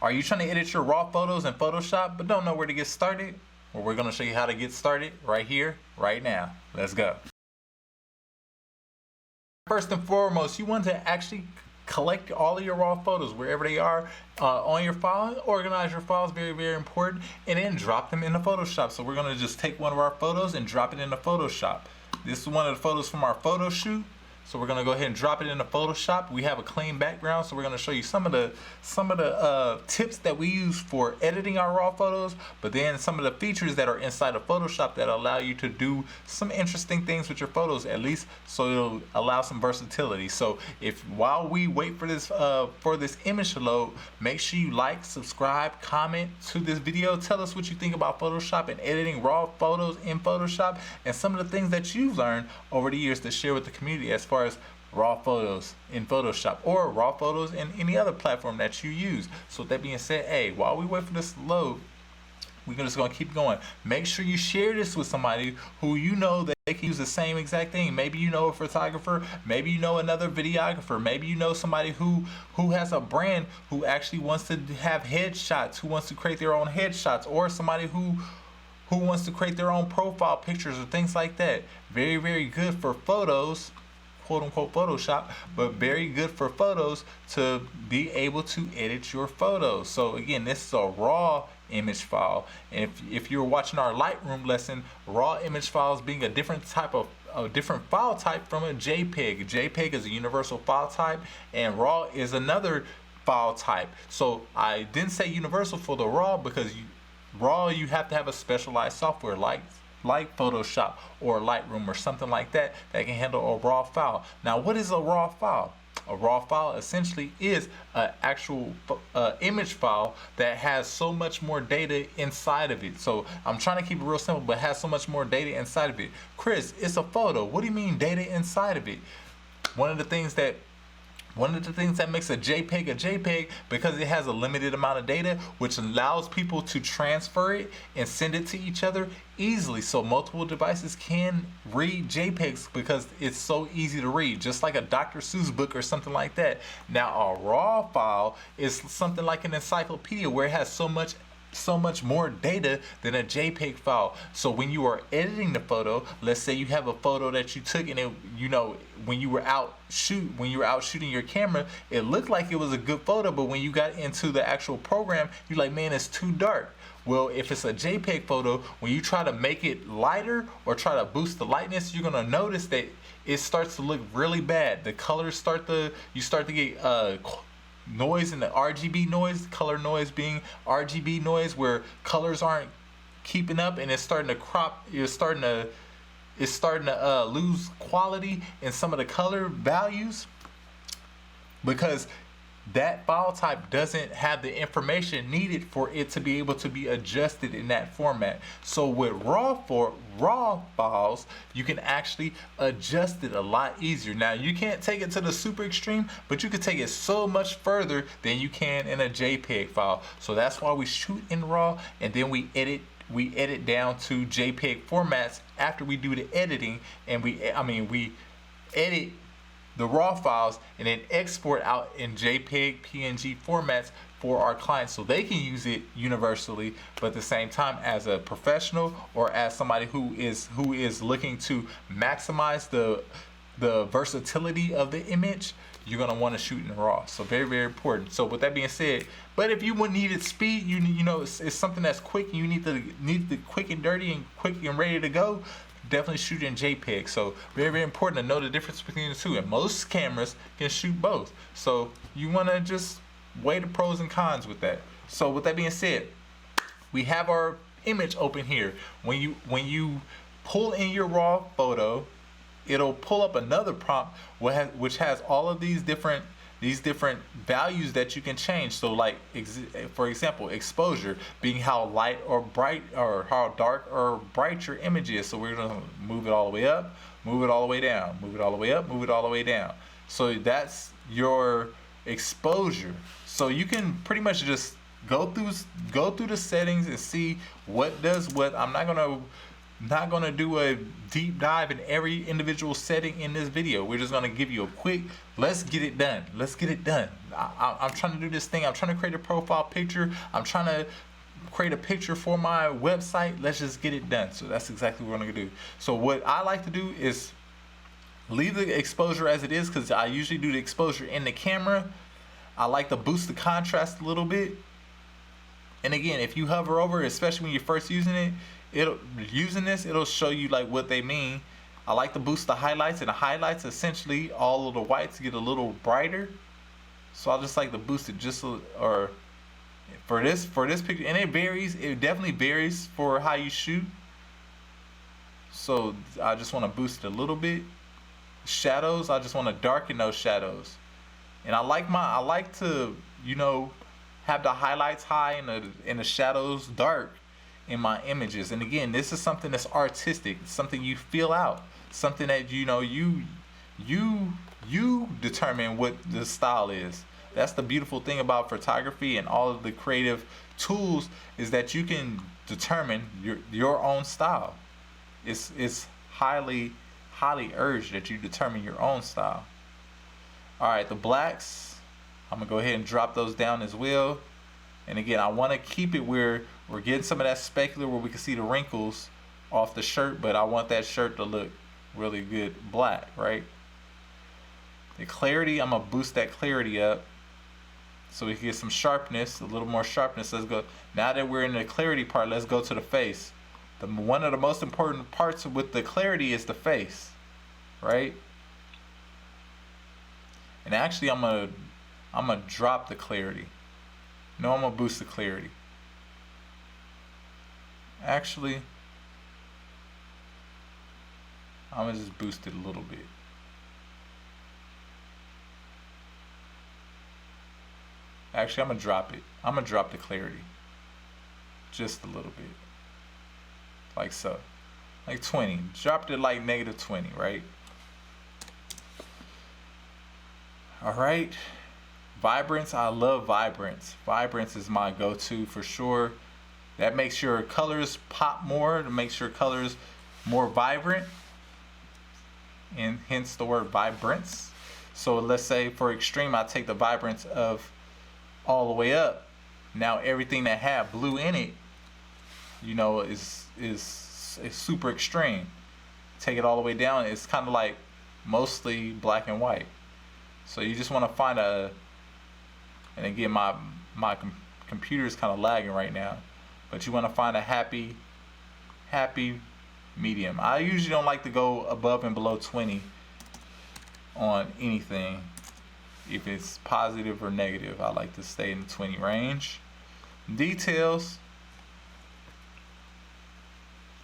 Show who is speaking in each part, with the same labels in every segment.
Speaker 1: Are you trying to edit your raw photos in Photoshop but don't know where to get started? Well, we're going to show you how to get started right here, right now. Let's go. First and foremost, you want to actually collect all of your raw photos wherever they are on your file. Organize your files, very, very important, and then drop them into Photoshop. So we're going to just take one of our photos and drop it into Photoshop. This is one of the photos from our photo shoot. So we're going to go ahead and drop it into Photoshop. We have a clean background, so we're going to show you some of the tips that we use for editing our raw photos, but then some of the features that are inside of Photoshop that allow you to do some interesting things with your photos, at least, so it'll allow some versatility. So if while we wait for this image to load, make sure you like, subscribe, comment to this video. Tell us what you think about Photoshop and editing raw photos in Photoshop, and some of the things that you've learned over the years to share with the community as far as raw photos in Photoshop or raw photos in any other platform that you use. So with that being said, hey, while we wait for this to load, we're just going to keep going. Make sure you share this with somebody who you know that they can use the same exact thing. Maybe you know a photographer, maybe you know another videographer, maybe you know somebody who has a brand who actually wants to have headshots, who wants to create their own headshots, or somebody who wants to create their own profile pictures or things like that. Very, very good for photos, quote unquote Photoshop, but very good for photos to be able to edit your photos. So again, this is a raw image file. And if you're watching our Lightroom lesson, raw image files being a different type of different file type from a JPEG. JPEG is a universal file type, and raw is another file type. So I didn't say universal for the raw because raw you have to have a specialized software like Photoshop or Lightroom or something like that can handle a raw file. Now, what is a raw file? A raw file essentially is an actual image file that has so much more data inside of it. So I'm trying to keep it real simple, but has so much more data inside of it. Chris, it's a photo. What do you mean data inside of it? One of the things that makes a JPEG, because it has a limited amount of data, which allows people to transfer it and send it to each other easily. So multiple devices can read JPEGs because it's so easy to read, just like a Dr. Seuss book or something like that. Now, a raw file is something like an encyclopedia where it has so much more data than a JPEG file. So when you are editing the photo, let's say you have a photo that you took and it, when you were out shooting your camera, it looked like it was a good photo, but when you got into the actual program, you're like, man, it's too dark. Well, if it's a JPEG photo, when you try to make it lighter or try to boost the lightness, you're gonna notice that it starts to look really bad. The colors you start to get noise in the RGB noise, color noise being RGB noise, where colors aren't keeping up and it's starting to crop, it's starting to lose quality in some of the color values because that file type doesn't have the information needed for it to be able to be adjusted in that format. So with raw files, you can actually adjust it a lot easier. Now, you can't take it to the super extreme, but you can take it so much further than you can in a JPEG file. So that's why we shoot in raw and then we edit down to JPEG formats after we do the editing, and we edit the raw files and then export out in JPEG, PNG formats for our clients so they can use it universally, but at the same time, as a professional or as somebody who is looking to maximize the versatility of the image, you're going to want to shoot in raw. So very, very important. So with that being said, but if you would needed speed, you know it's something that's quick and you need the quick and dirty and quick and ready to go, definitely shoot in JPEG. So very, very important to know the difference between the two, and most cameras can shoot both. So you want to just weigh the pros and cons with that. So with that being said, we have our image open here. When you pull in your raw photo, it'll pull up another prompt which has all of these different values that you can change. So like, for example, exposure being how light or bright or how dark or bright your image is. So we're going to move it all the way up, move it all the way down, move it all the way up, move it all the way down. So that's your exposure. So you can pretty much just go through the settings and see what does what. I'm not going to not going to do a deep dive in every individual setting in this video. We're just going to give you a quick, let's get it done. Let's get it done. I'm trying to do this thing. I'm trying to create a profile picture. I'm trying to create a picture for my website. Let's just get it done. So that's exactly what we're going to do. So what I like to do is leave the exposure as it is, because I usually do the exposure in the camera. I like to boost the contrast a little bit. And again, if you hover over it, especially when you're first using it, it'll show you like what they mean. I like to boost the highlights, and the highlights essentially all of the whites get a little brighter. So I just like to boost it just or for this picture, and it varies. It definitely varies for how you shoot. So I just want to boost it a little bit. Shadows, I just want to darken those shadows. And I like to, you know, have the highlights high and the shadows dark in my images. And again, this is something that's artistic, something you feel out, something that you determine what the style is. That's the beautiful thing about photography and all of the creative tools, is that you can determine your own style. It's highly urged that you determine your own style. All right, the blacks, I'm gonna go ahead and drop those down as well. And again, I want to keep it where we're getting some of that specular, where we can see the wrinkles off the shirt, but I want that shirt to look really good black, right? The clarity, I'm gonna boost that clarity up so we can get some sharpness, a little more sharpness. Let's go. Now that we're in the clarity part, let's go to the face. One of the most important parts with the clarity is the face, right? And actually, I'm gonna drop the clarity. No, I'm gonna boost the clarity. Actually, I'm gonna just boost it a little bit. Actually, I'm gonna drop it. I'm gonna drop the clarity just a little bit, like so, like 20. Dropped it like -20, right? All right. Vibrance, I love vibrance. Vibrance is my go-to for sure. That makes your colors pop more. It makes your colors more vibrant, and hence the word vibrance. So let's say for extreme, I take the vibrance of all the way up. Now everything that had blue in it, you know, is super extreme. Take it all the way down. It's kind of like mostly black and white. So you just want to find a, and again, my computer is kind of lagging right now, but you want to find a happy medium. I usually don't like to go above and below 20 on anything. If it's positive or negative, I like to stay in the 20 range. Details,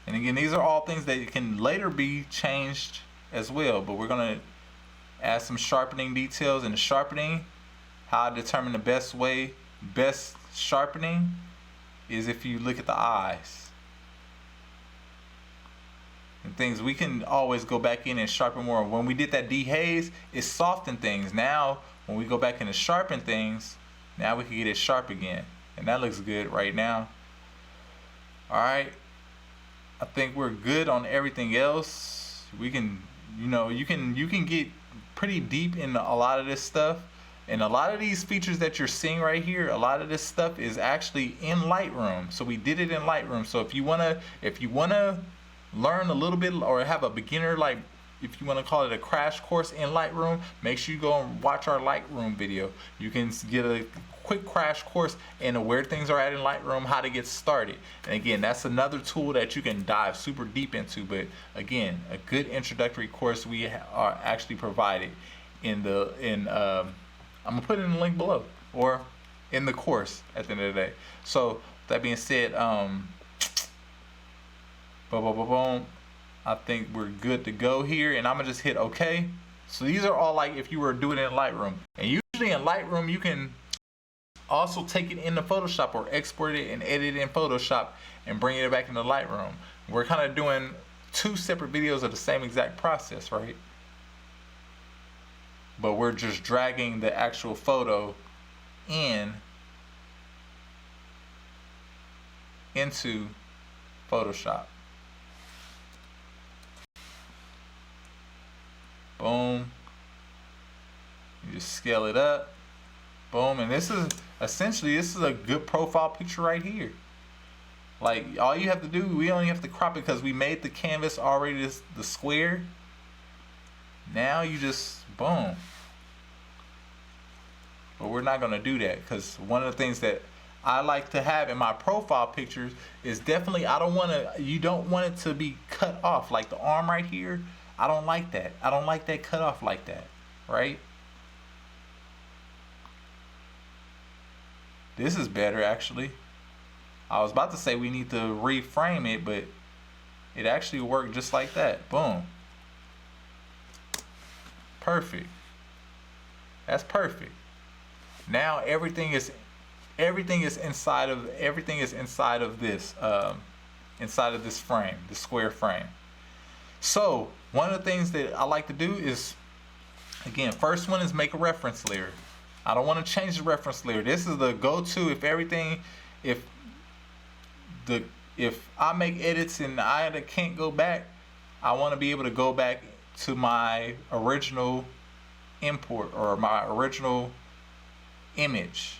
Speaker 1: and again, these are all things that can later be changed as well, but we're gonna add some sharpening details. And the sharpening, how I determine the best sharpening is if you look at the eyes and things. We can always go back in and sharpen more. When we did that dehaze, it softened things. Now when we go back in and sharpen things, now we can get it sharp again, and that looks good right now. All right, I think we're good on everything else. We can, you can get pretty deep in a lot of this stuff. And a lot of these features that you're seeing right here, a lot of this stuff is actually in Lightroom. So we did it in Lightroom. So if you wanna learn a little bit, or have a beginner, like if you want to call it a crash course in Lightroom, make sure you go and watch our Lightroom video. You can get a quick crash course in where things are at in Lightroom, how to get started. And again, that's another tool that you can dive super deep into. But again, a good introductory course we are actually provided I'm gonna put it in the link below, or in the course at the end of the day. So that being said, boom, I think we're good to go here, and I'm gonna just hit OK. So these are all like if you were doing it in Lightroom. And usually in Lightroom, you can also take it into Photoshop, or export it and edit it in Photoshop and bring it back into Lightroom. We're kind of doing two separate videos of the same exact process, right? But we're just dragging the actual photo into Photoshop. scale it up. Boom. And this is essentially, this is a good profile picture right here. Like, all you have to do, we only have to crop it because we made the canvas already the square. Now you just, boom. But we're not going to do that, because one of the things that I like to have in my profile pictures is definitely, you don't want it to be cut off. Like the arm right here, I don't like that. I don't like that cut off like that, right? This is better, actually. I was about to say we need to reframe it, but it actually worked just like that. Boom. Perfect. That's perfect. Now everything is inside of this frame, the square frame. So one of the things that I like to do is, again, first one is make a reference layer. I don't want to change the reference layer. This is the go-to if I make edits and I can't go back. I want to be able to go back to my original import or my original image.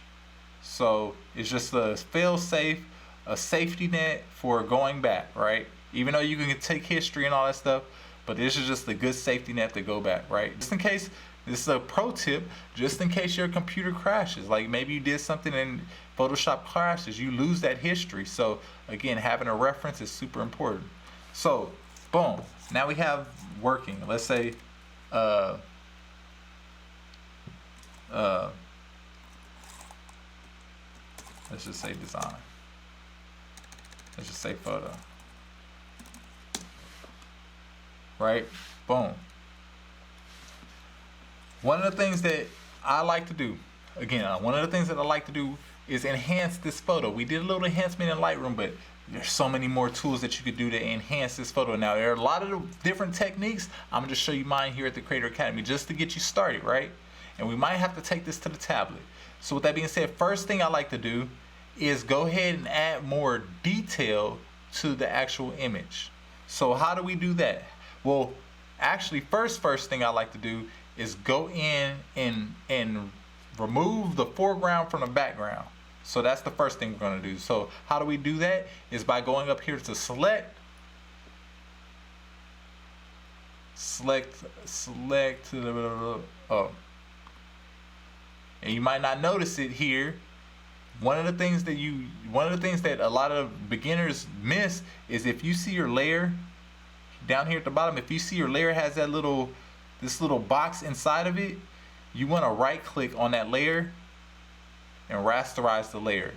Speaker 1: So it's just a fail-safe, a safety net for going back, right? Even though you can take history and all that stuff, but this is just a good safety net to go back, right? Just in case, this is a pro tip, just in case your computer crashes. Like maybe you did something and Photoshop crashes, you lose that history. So again, having a reference is super important. So boom, now we have working. Let's say let's just say design. Let's just say photo. Right? Boom. One of the things that I like to do, is enhance this photo. We did a little enhancement in Lightroom, but there's so many more tools that you could do to enhance this photo. Now, there are a lot of different techniques. I'm going to show you mine here at the Creator Academy just to get you started, right? And we might have to take this to the tablet. So with that being said, first thing I like to do is go ahead and add more detail to the actual image. So how do we do that? Well, actually, first thing I like to do is go in and remove the foreground from the background. So that's the first thing we're going to do. So how do we do that? Is by going up here to select, oh. And you might not notice it here. One of the things that a lot of beginners miss is if you see your layer down here at the bottom, if you see your layer has that this little box inside of it, you want to right click on that layer and rasterize the layer.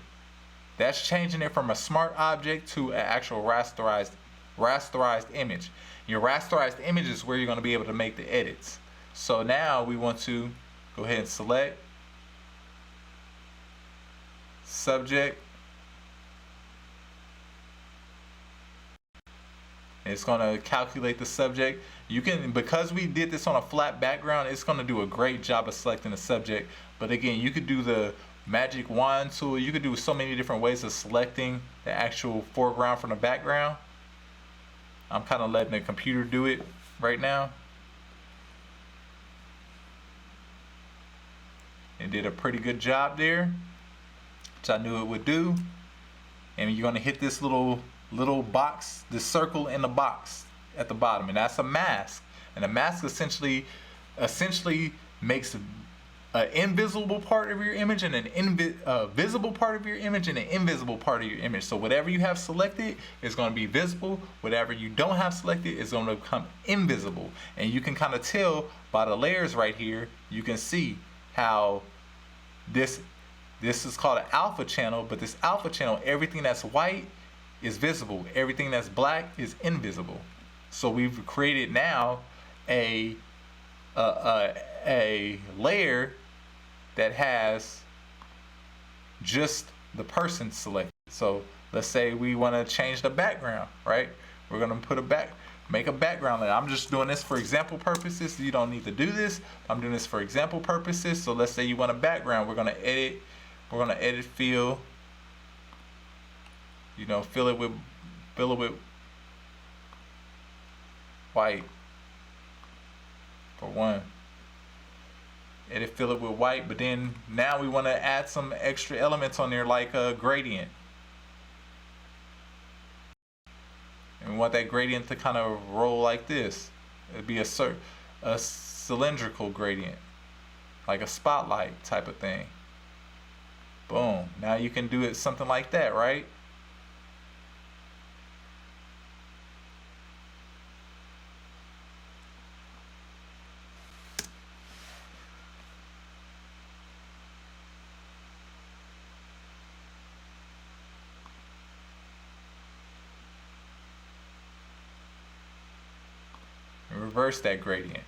Speaker 1: That's changing it from a smart object to an actual rasterized image. Your rasterized image is where you're going to be able to make the edits. So now we want to go ahead and select subject. It's going to calculate the subject. You can, because we did this on a flat background, it's going to do a great job of selecting the subject. But again, you could do the magic wand tool. You could do so many different ways of selecting the actual foreground from the background. I'm kind of letting the computer do it right now. It did a pretty good job there, which I knew it would do. And you're going to hit this little box, this circle in the box at the bottom, and that's a mask. And a mask essentially makes an invisible part of your image and an visible part of your image and an invisible part of your image. So whatever you have selected is going to be visible. Whatever you don't have selected is going to become invisible. And you can kind of tell by the layers right here. You can see how this is called an alpha channel, but this alpha channel, everything that's white is visible, everything that's black is invisible. So we've created now a layer that has just the person selected. So let's say we want to change the background, right? We're going to make a background layer. I'm just doing this for example purposes. You don't need to do this. I'm doing this for example purposes. So let's say you want a background. We're going to edit fill. You know, fill it with white for one. and it fill it with white. But then now we want to add some extra elements on there like a gradient. And we want that gradient to kind of roll like this. It'd be a cylindrical gradient, like a spotlight type of thing. Boom. Now you can do it something like that, right? And reverse that gradient.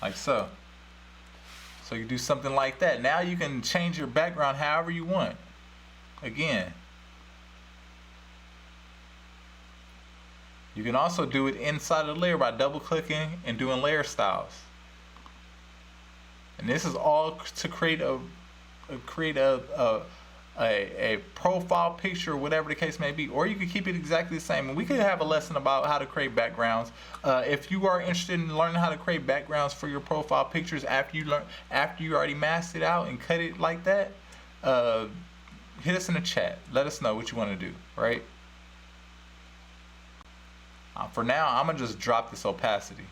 Speaker 1: Like so. So you do something like that. Now you can change your background however you want. Again. You can also do it inside of the layer by double clicking and doing layer styles. And this is all to create a profile picture, whatever the case may be, or you could keep it exactly the same. And we could have a lesson about how to create backgrounds. If you are interested in learning how to create backgrounds for your profile pictures after you already masked it out and cut it like that, hit us in the chat. Let us know what you want to do, right? For now, I'm gonna just drop this opacity.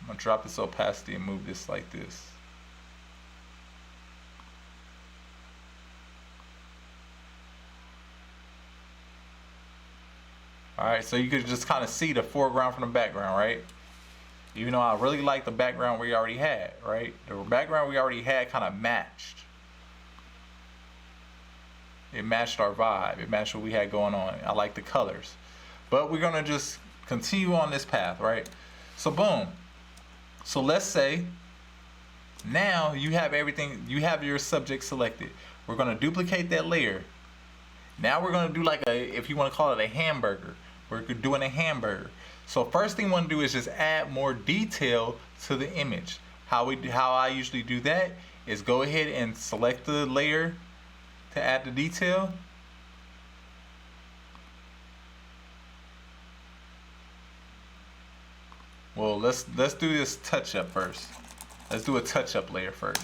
Speaker 1: I'm gonna drop this opacity and move this like this. Alright, so you could just kind of see the foreground from the background, right? Even though I really like the background we already had, right? The background we already had kind of matched. It matched our vibe. It matched what we had going on. I like the colors. But we're gonna just continue on this path, right? So boom. So let's say now you have everything, you have your subject selected. We're gonna duplicate that layer. Now we're gonna do like if you wanna call it a hamburger. We're doing a hamburger. So first thing we wanna do is just add more detail to the image. How I usually do that is go ahead and select the layer to add the detail. Well, let's do this touch up first. Let's do a touch up layer first.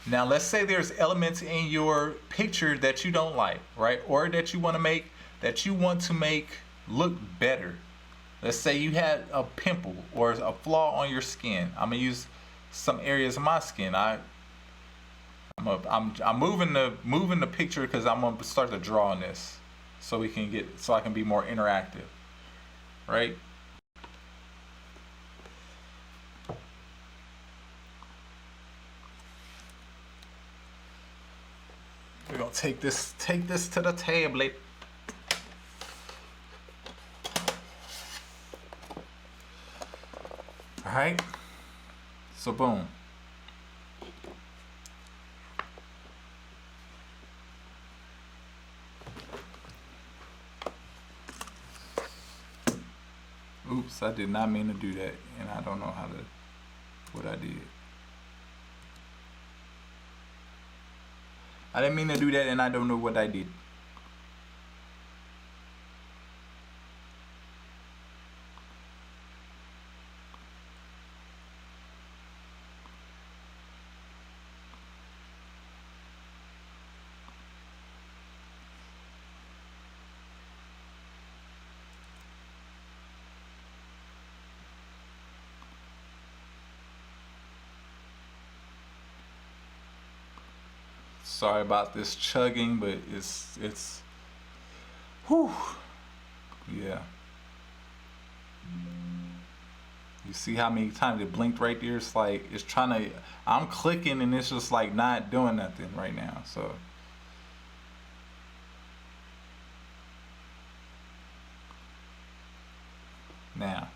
Speaker 1: Now let's say there's elements in your picture that you don't like, right? Or that you want to make look better. Let's say you had a pimple or a flaw on your skin. I'm gonna use some areas of my skin. I'm moving the picture because I'm gonna start to draw on this so I can be more interactive, right? We're gonna take this to the tablet. All right. So boom. Oops, I did not mean to do that, and I don't know what I did. I didn't mean to do that, and I don't know what I did. Sorry about this chugging, but it's whew, yeah. You see how many times it blinked right there? It's like it's trying to, I'm clicking and it's just like not doing nothing right now. So now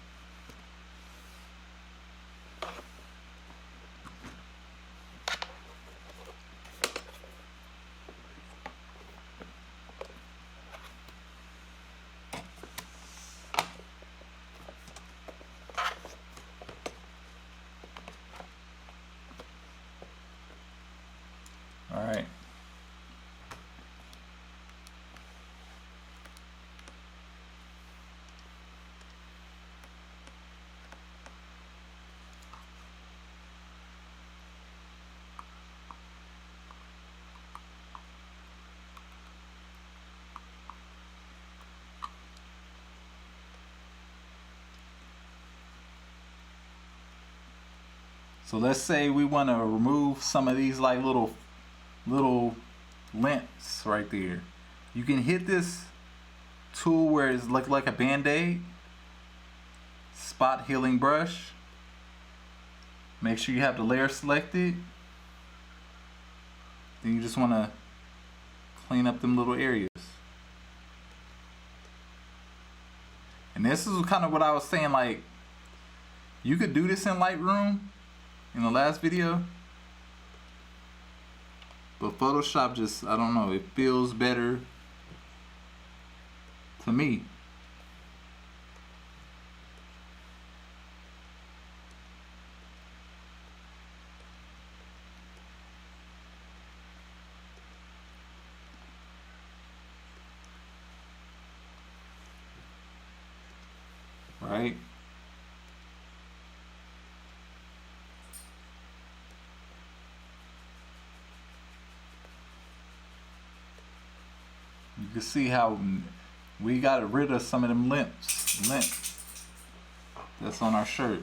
Speaker 1: So let's say we want to remove some of these like little lengths right there. You can hit this tool where it's like a band-aid, spot healing brush. Make sure you have the layer selected. Then you just want to clean up them little areas. And this is kind of what I was saying, like you could do this in Lightroom in the last video, but Photoshop just, I don't know, it feels better to me. Right? You can see how we got rid of some of them lint that's on our shirt.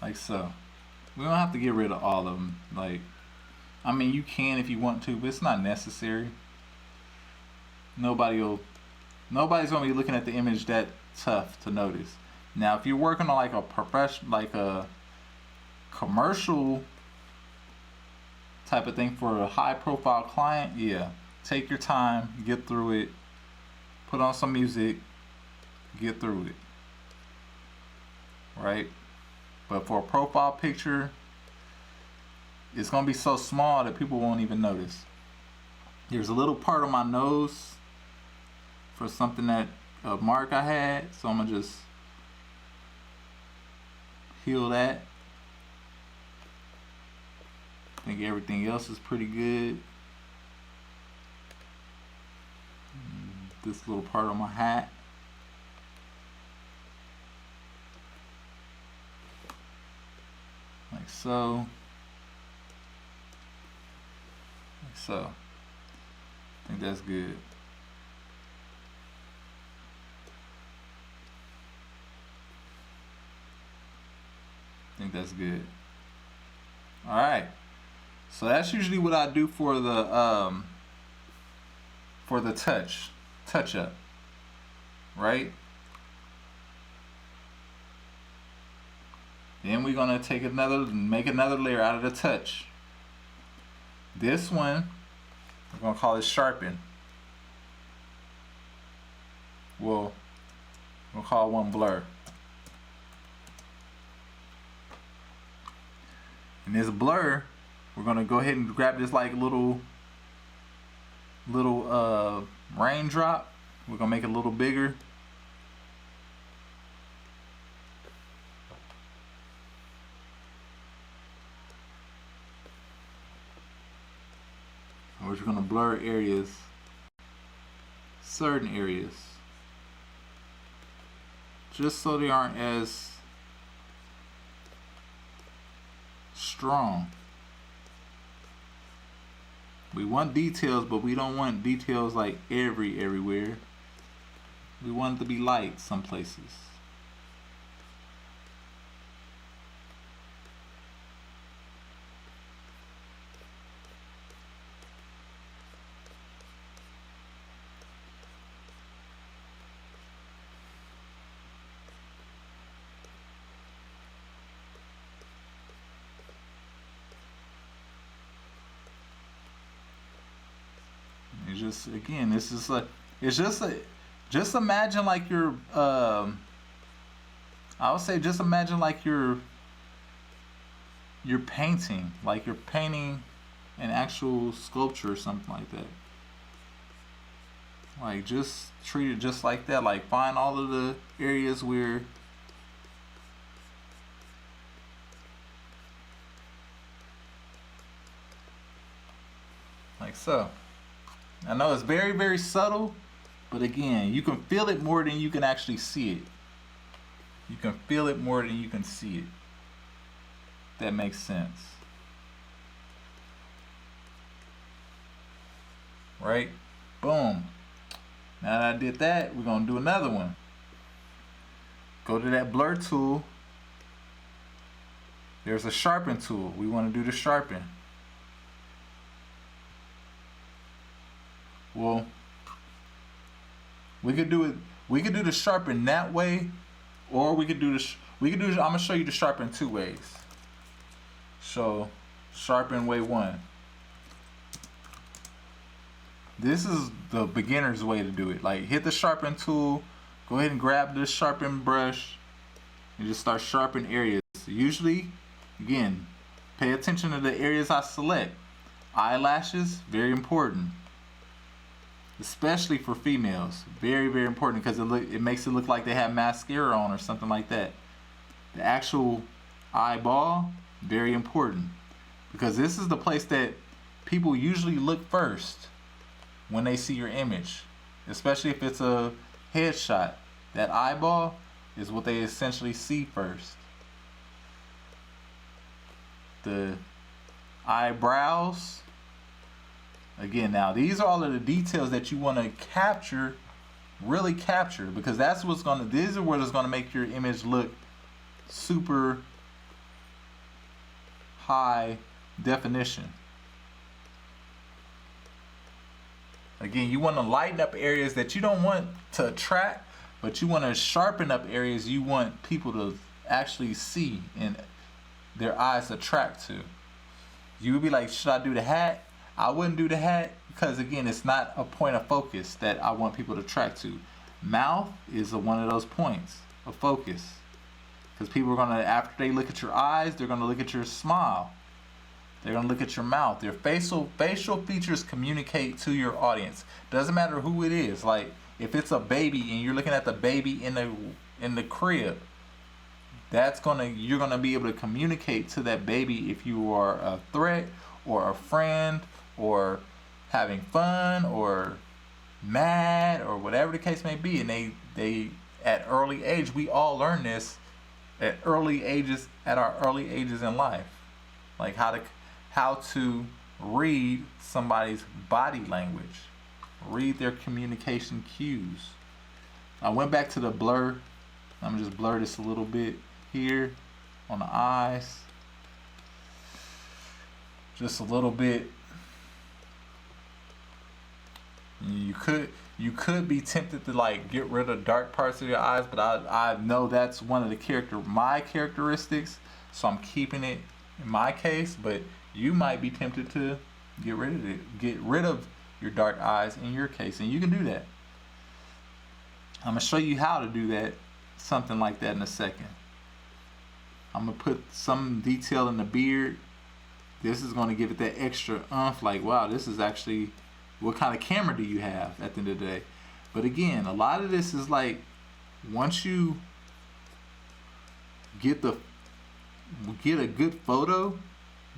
Speaker 1: Like so. We don't have to get rid of all of them. Like, I mean, you can if you want to, but it's not necessary. Nobody's gonna be looking at the image that tough to notice. Now, if you're working on like a professional, like a commercial type of thing for a high-profile client, yeah, take your time, get through it, put on some music, get through it, right? But for a profile picture, it's gonna be so small that people won't even notice. There's a little part on my nose for something that a mark I had, so I'm gonna just heal that. I think everything else is pretty good. This little part on my hat. Like so. Like so. I think that's good. I think that's good. All right. So that's usually what I do for the touch up, right? Then we're gonna make another layer out of the touch. This one, we're gonna call it sharpen. We'll call one blur. And this blur, we're gonna go ahead and grab this like little raindrop. We're gonna make it a little bigger. We're just gonna blur areas, certain areas, just so they aren't as strong. We want details, but we don't want details like everywhere. We want it to be light some places. Just again, this is like, it's just imagine like you're I would say just imagine like you're painting, like you're painting an actual sculpture or something like that. Like just treat it just like that. Like find all of the areas where like so. I know it's very subtle, but again, you can feel it more than you can actually see it. You can feel it more than you can see it. That makes sense. Right? Boom. Now that I did that, we're going to do another one. Go to that blur tool. There's a sharpen tool. We want to do the sharpen. Well, we could do it. We could do the sharpen that way, or we could do this. I'm gonna show you the sharpen two ways. So, sharpen way one. This is the beginner's way to do it. Like, hit the sharpen tool. Go ahead and grab this sharpen brush and just start sharpening areas. Usually, again, pay attention to the areas I select. Eyelashes, very important. Especially for females. Very, very important because it makes it look like they have mascara on or something like that. The actual eyeball, very important. Because this is the place that people usually look first when they see your image. Especially if it's a headshot. That eyeball is what they essentially see first. The eyebrows. Again, now these are all of the details that you want to capture, really capture, because that's what's gonna. These are what is gonna make your image look super high definition. Again, you want to lighten up areas that you don't want to attract, but you want to sharpen up areas you want people to actually see and their eyes attract to. You would be like, should I do the hat? I wouldn't do the hat because, again, it's not a point of focus that I want people to track to. Mouth is one of those points of focus because people are going to, after they look at your eyes, they're going to look at your smile. They're going to look at your mouth. Your facial features communicate to your audience. Doesn't matter who it is. Like, if it's a baby and you're looking at the baby in the crib, you're gonna be able to communicate to that baby if you are a threat or a friend or having fun or mad or whatever the case may be. And they at early age, we all learn this at our early ages in life, like how to read somebody's body language, read their communication cues. I went back to the blur. I'm gonna just blur this a little bit here on the eyes, just a little bit. You could be tempted to like get rid of dark parts of your eyes, but I know that's one of my characteristics, so I'm keeping it in my case. But you might be tempted to get rid of your dark eyes in your case, and you can do that. I'm gonna show you how to do that, something like that, in a second. I'm gonna put some detail in the beard. This is gonna give it that extra oomph, like, wow, this is actually, what kind of camera do you have at the end of the day? But again, a lot of this is like, once you get a good photo,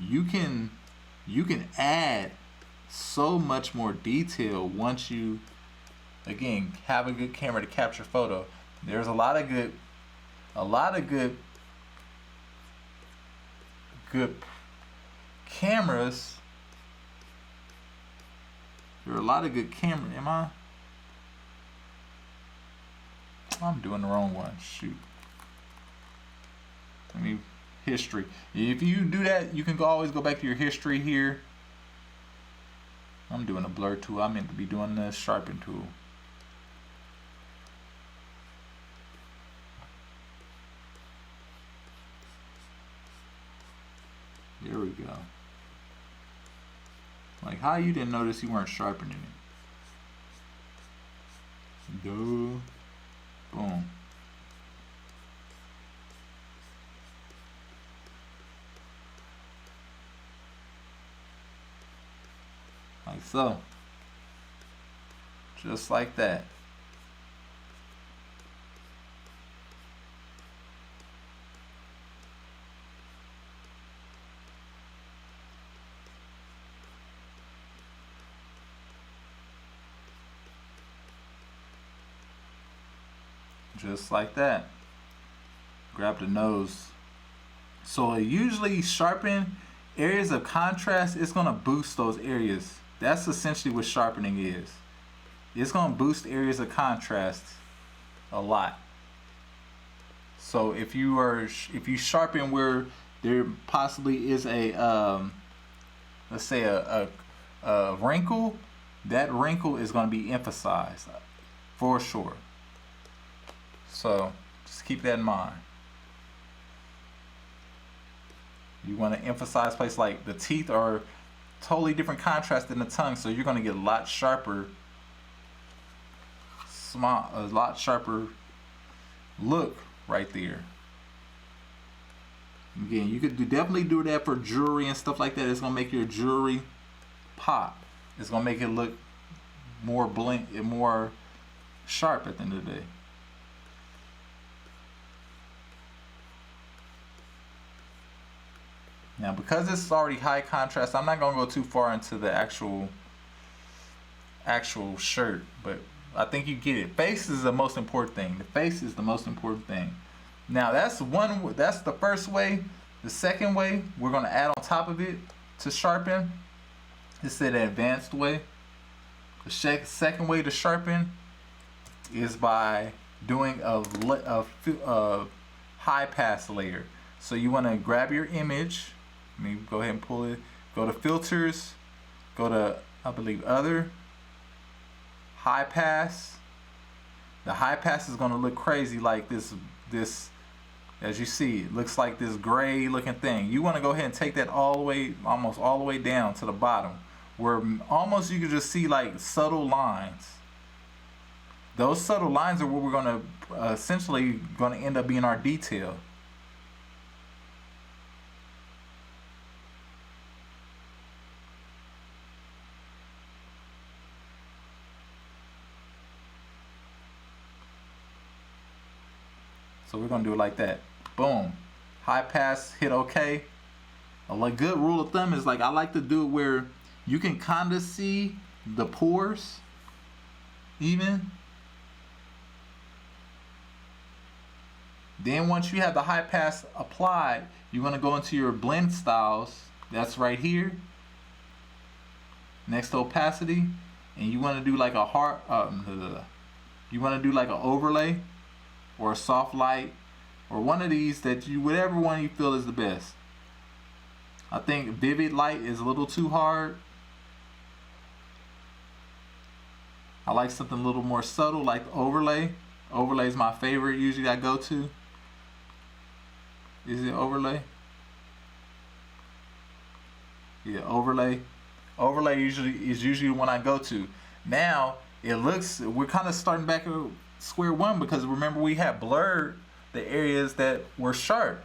Speaker 1: you can add so much more detail once you, again, have a good camera to capture photo. There's a lot of good cameras. There are a lot of good cameras. I'm doing the wrong one. Shoot. History. If you do that, you can always go back to your history here. I'm doing a blur tool. I meant to be doing the sharpen tool. There we go. Like, how you didn't notice you weren't sharpening it? Duh. Boom. Like so. Just like that. Just like that. Grab the nose. So usually sharpen areas of contrast, it's gonna boost those areas. That's essentially what sharpening is. It's gonna boost areas of contrast a lot. So if you sharpen where there possibly is a let's say a wrinkle, that wrinkle is going to be emphasized for sure. So just keep that in mind. You want to emphasize places like the teeth are totally different contrast than the tongue, so you're going to get a lot sharper, a lot sharper look right there. Again, you could definitely do that for jewelry and stuff like that. It's gonna make your jewelry pop. It's gonna make it look more blink and more sharp at the end of the day. Now, because this is already high contrast, I'm not gonna go too far into the actual shirt, but I think you get it. Face is the most important thing. The face is the most important thing. Now that's the first way. The second way we're gonna add on top of it to sharpen. This is the advanced way. The second way to sharpen is by doing a high pass layer. So you want to grab your image. Let me go ahead and pull it. Go to filters. Go to, I believe, other. High pass. The high pass is going to look crazy like this, as you see, it looks like this gray looking thing. You want to go ahead and take that almost all the way down to the bottom, where almost you can just see like subtle lines. Those subtle lines are what we're going to essentially going to end up being our detail. So we're going to do it like that. Boom. High pass, hit OK. A good rule of thumb is, like, I like to do it where you can kind of see the pores even. Then once you have the high pass applied, you're going to go into your blend styles. That's right here. Next to opacity. And you want to do like a you want to do like an overlay or a soft light, or one of these whatever one you feel is the best. I think vivid light is a little too hard. I like something a little more subtle, like overlay. Overlay is my favorite, usually I go to. Is it overlay? Yeah, overlay. Overlay is usually the one I go to. Now, we're kind of starting back at square one, because remember we had blurred the areas that were sharp.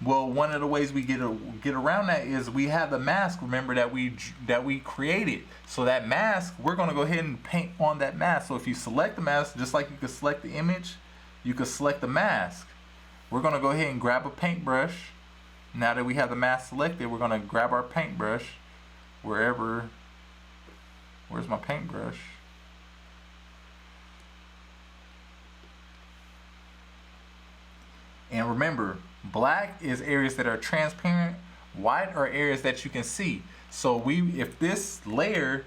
Speaker 1: Well, one of the ways we get around that is we have the mask, remember, that we created. So that mask, we're going to go ahead and paint on that mask. So if you select the mask, just like you could select the image, you could select the mask. We're going to go ahead and grab a paintbrush. Now that we have the mask selected, we're going to grab our paintbrush where's my paintbrush? And remember, black is areas that are transparent, white are areas that you can see. So if this layer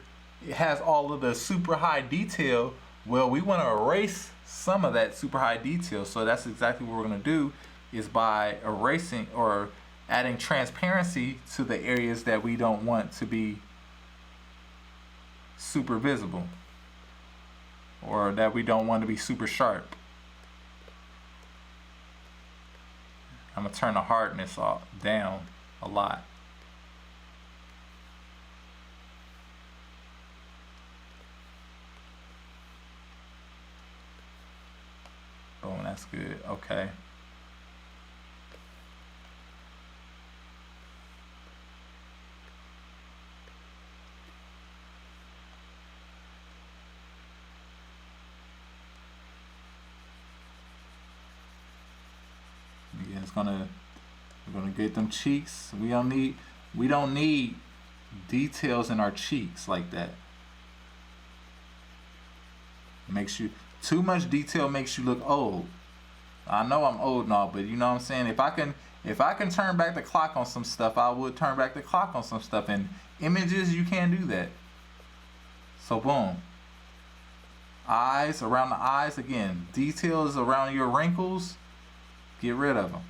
Speaker 1: has all of the super high detail, well, we want to erase some of that super high detail. So that's exactly what we're going to do, is by erasing or adding transparency to the areas that we don't want to be super visible, or that we don't want to be super sharp. I'm going to turn the hardness down a lot. Boom, that's good. Okay. We're gonna get them cheeks. We don't need details in our cheeks like that. Too much detail makes you look old. I know I'm old now, but you know what I'm saying? If I can If I can turn back the clock on some stuff, I would turn back the clock on some stuff. And images, you can't do that. So boom. Eyes, around the eyes, again, details around your wrinkles, get rid of them.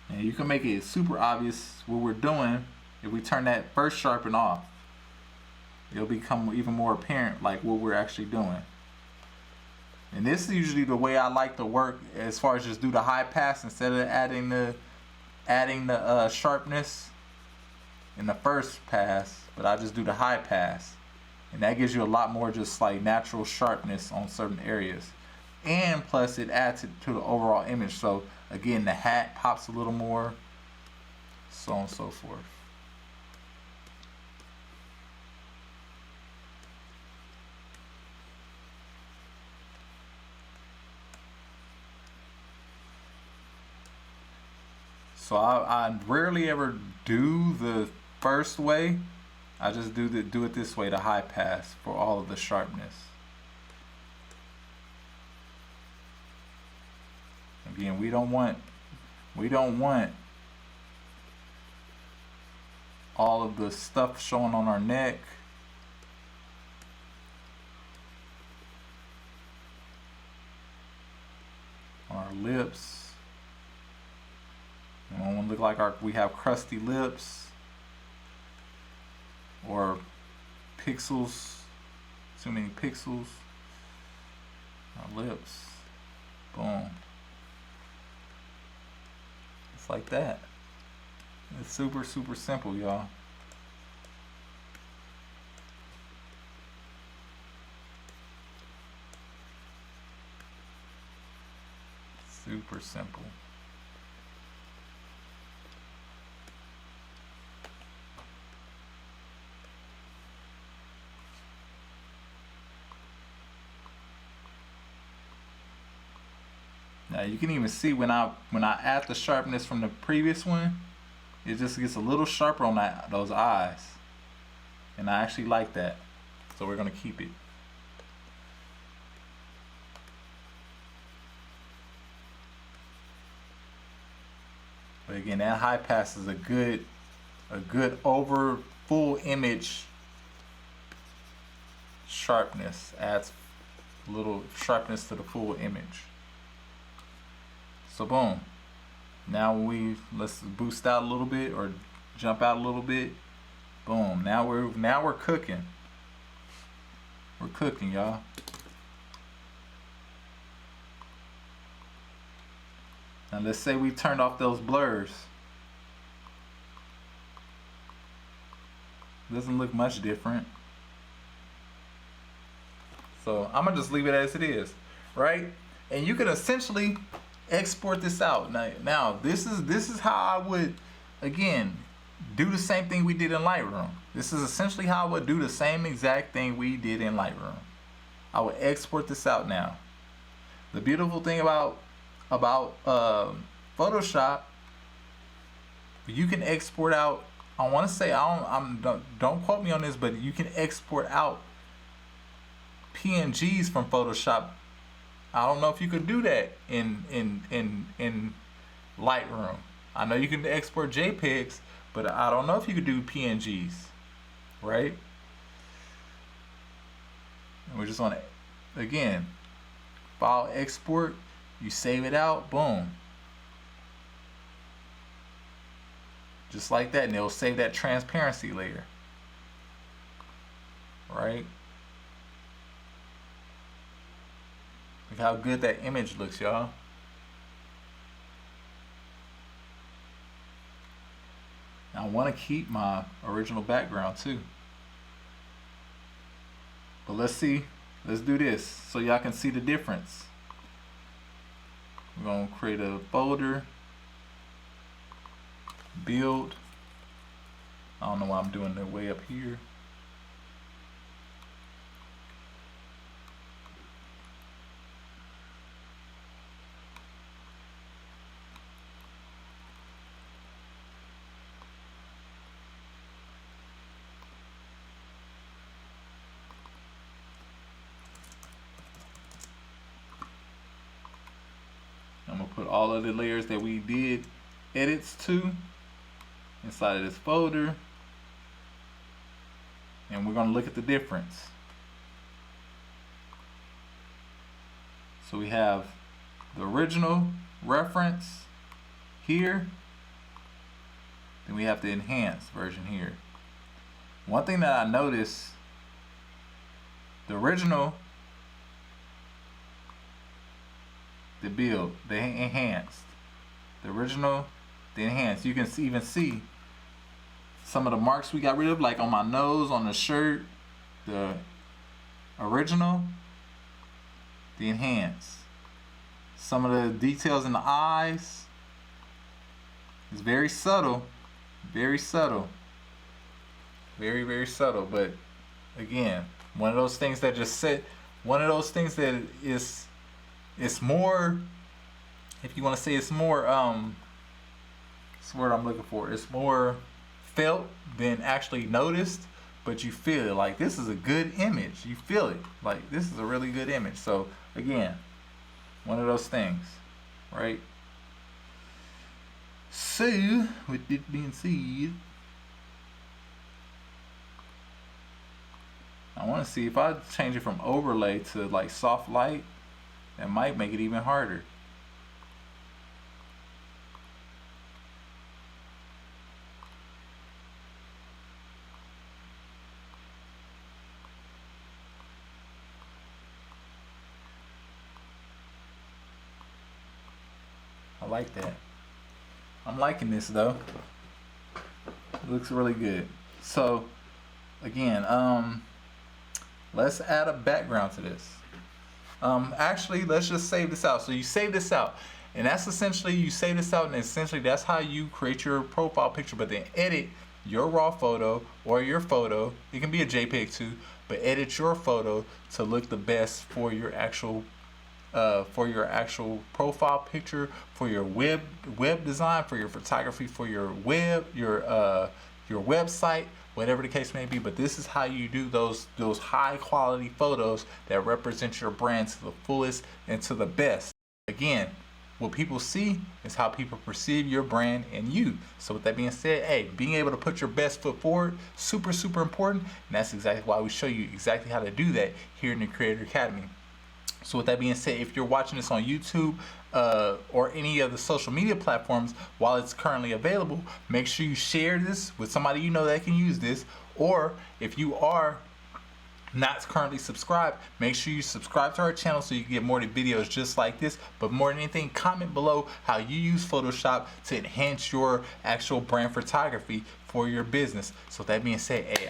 Speaker 1: And you can make it super obvious what we're doing if we turn that first sharpen off. It'll become even more apparent like what we're actually doing. And this is usually the way I like to work, as far as just do the high pass instead of adding the sharpness in the first pass, but I just do the high pass, and that gives you a lot more just like natural sharpness on certain areas, and plus it adds it to the overall image. So again, the hat pops a little more, so on and so forth. So I rarely ever do the first way. I just do it this way, the high pass, for all of the sharpness. Again, we don't want all of the stuff showing on our neck. On our lips. We don't want to look like we have crusty lips or pixels, too many pixels. Our lips, boom. It's like that. It's super, super simple, y'all. Super simple. Now you can even see when I add the sharpness from the previous one, it just gets a little sharper on those eyes, and I actually like that, so we're gonna keep it. But again, that high pass is a good over full image sharpness, adds a little sharpness to the full image. So boom. Now let's boost out a little bit or jump out a little bit. Boom. Now we're cooking. We're cooking, y'all. Now let's say we turned off those blurs. Doesn't look much different. So I'm gonna just leave it as it is, right? And you can essentially export this out. Now this is how I would, again, do the same thing we did in Lightroom. This is essentially how I would do the same exact thing we did in Lightroom. I would export this out now. The beautiful thing about Photoshop, you can export out, I want to say, don't quote me on this, but you can export out PNGs from Photoshop. I don't know if you could do that in Lightroom. I know you can export JPEGs, but I don't know if you could do PNGs, right? And we're just on it again. File export. You save it out. Boom. Just like that, and it'll save that transparency layer, right? Look how good that image looks, y'all. I want to keep my original background too. But let's see. Let's do this so y'all can see the difference. We're going to create a folder. Build. I don't know why I'm doing it way up here. put all of the layers that we did edits to inside of this folder, and we're going to look at the difference. So we have the original reference here, then we have the enhanced version here. One thing that I noticed, the original, the build, the enhanced, the original, the enhanced. You can even see some of the marks we got rid of, like on my nose, on the shirt, the original, the enhanced. Some of the details in the eyes is very subtle, very subtle, very, very subtle. But again, one of those things that just sit, one of those things that is, it's more, if you want to say it's more, it's the word I'm looking for, it's more felt than actually noticed, but you feel it. Like, this is a good image. You feel it. Like, this is a really good image. So again, one of those things, right? So with it being said, I want to see if I change it from overlay to like soft light, that might make it even harder. I like that. I'm liking this though. It looks really good. So again, let's add a background to this. Actually, let's just save this out. So you save this out, and that's essentially, you save this out, and essentially that's how you create your profile picture. But then edit your raw photo or your photo. It can be a JPEG too, but edit your photo to look the best for your actual profile picture, for your web design, for your photography, for your web, your website, whatever the case may be. But this is how you do those high quality photos that represent your brand to the fullest and to the best. Again, what people see is how people perceive your brand and you. So with that being said, hey, being able to put your best foot forward, super, super important. And that's exactly why we show you exactly how to do that here in the Creator Academy. So with that being said, if you're watching this on YouTube or any of the social media platforms while it's currently available, make sure you share this with somebody you know that can use this. Or if you are not currently subscribed, make sure you subscribe to our channel so you can get more videos just like this. But more than anything, comment below how you use Photoshop to enhance your actual brand photography for your business. So with that being said, hey,